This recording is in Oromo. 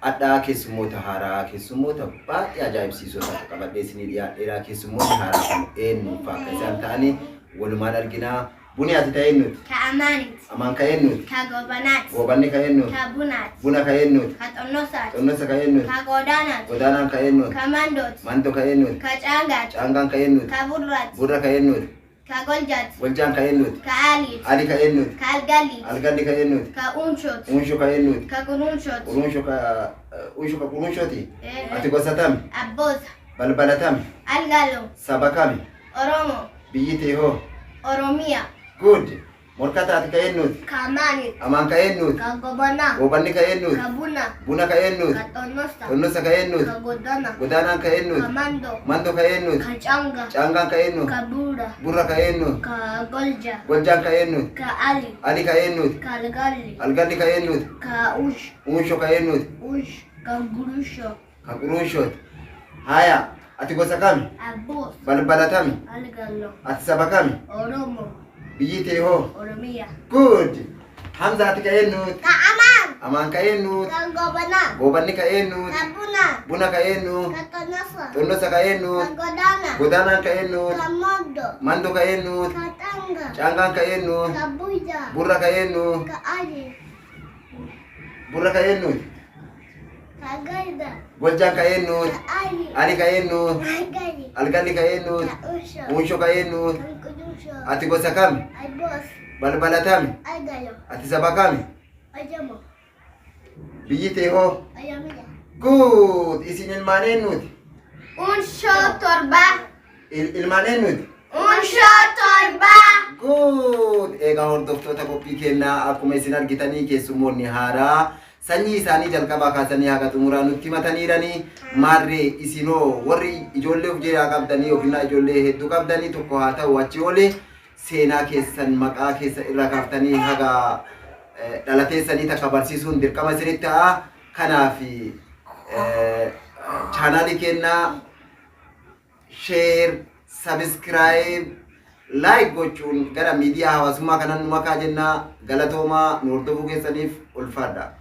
addaa keessummoota haaraa keessummoota baay'ee ajaa'ibsiisoo qabadhee isinii dhiyaadheera keessummoonni haaraa kun eenyu fakka isaan ta'anii walumaan arginaa buni ati ta'e eenyuti? Ka Amaanit. Amaan ka eenyuti? Ka Gobanaat. Gobanni ka eenyuti? Ka Bunaat. Buna ka eenyuti? Ka Xonnosaat. Xonnosa ka eenyuti? Ka Godaanaat. Godaanaan ka eenyuti? Ka Mandoot. Mando ka eenyuti? Ka Caangaat. Caangaan ka eenyuti? Ka Burraat. Burra ka eenyuti? Ka Goljaat. Goljaan ka eenyuti? Ka Aliit. Ali ka eenyuti? Ka Algalliit. Algalli ka eenyuti? Ka Unshoot. Unsho ka eenyuti? Ka Kununshoot. Unsho ka kununshooti? Ati gosa tami? Abboota. Balbala tami? Algaloo. Saba kami? Oromoo. Biyyi tee hoo? Oromiyaa. Good. Morkata ati ka eenyuti? Ka Amaanit. Amaan ka eenyuti? Ka Gobanaa. Gobanni ka eenyuti? Ka Bunaa. Buna ka eenyuti? Ka Xonnosaa. Xonnosa ka eenyuti? Ka Godaanaa. Godaanaan ka eenyuti? Ka Mandoo. Mando ka eenyuti? Ka Caangaa. Caangaan ka eenyuti? Ka Burraa. Burra ka eenyuti? Ka Goljaa. Goljaan ka eenyuti? Ka Ali. Ali ka eenyuti? Ka Algalli. Algalli ka eenyuti? Ka Ush. Unsho ka eenyuti? Ush. Ka Gurusho. Ka kununshooti? Haya, ati gosa kami? Abboot. Balbala tami? Algaloo. Ati saba kami? Oromoo. Biyyi tee hoo? Oromiyaa. Good. Hamza ati ka eenyuti? Ka Amaan. Amaan ka eenyuti? Ka Gobanaa. Gobanni ka eenyuti? Ka Bunaa. Buna ka eenyuti? Ka Xonnosaa. Xonnosa ka Ka eenyuti? Godaanaa. Godaanaan ka eenyuti? Ka Mandoo. Mando ka eenyuti? Ka Caangaa. Caangaan ka eenyuti? Ka Burraa. Burra ka eenyuti? Ka Ali. Burra ka eenyuti? Ka Goldaa. Goljaan ka eenyuti? Ka Ali. Ali ka eenyuti? Algalli. Algalli ka eenyuti? Ka Unsho. Unsho ka eenyuti? Ka Kununsho. Ati gosa kami? Abboot. Balbala tami? Algaloo. Ati saba kami? Oromoo. Biyyi tee hoo? Oromiyaa. Good. Isin ilmaan eenyuti? Unshoo torbaa. Ilmaan eenyuti? Unshoo torbaa. Good. Egaa hordoftoota qophii kennaa akkuma isin argitanii keessummoonni haaraa sanyii isaanii jalqabaa kaasanii haga xumuraa nutti himataniiranii maarree isinoo warri ijoollee of jeeraa qabdanii yookiin ijoollee hedduu qabdanii tokko haa ta'u achi oole seenaa keessan maqaa keessa irra kaaftanii haga dhalateessanii takka barsiisuun dirqama isinitti ta'a. Kanaaf chaanaalii kennaa share, subscribe, like gochuun gara miidiyaa hawaasummaa kanaan nu makaa jennaa galatoomaa nu hordofuu keessaniif ulfaadha.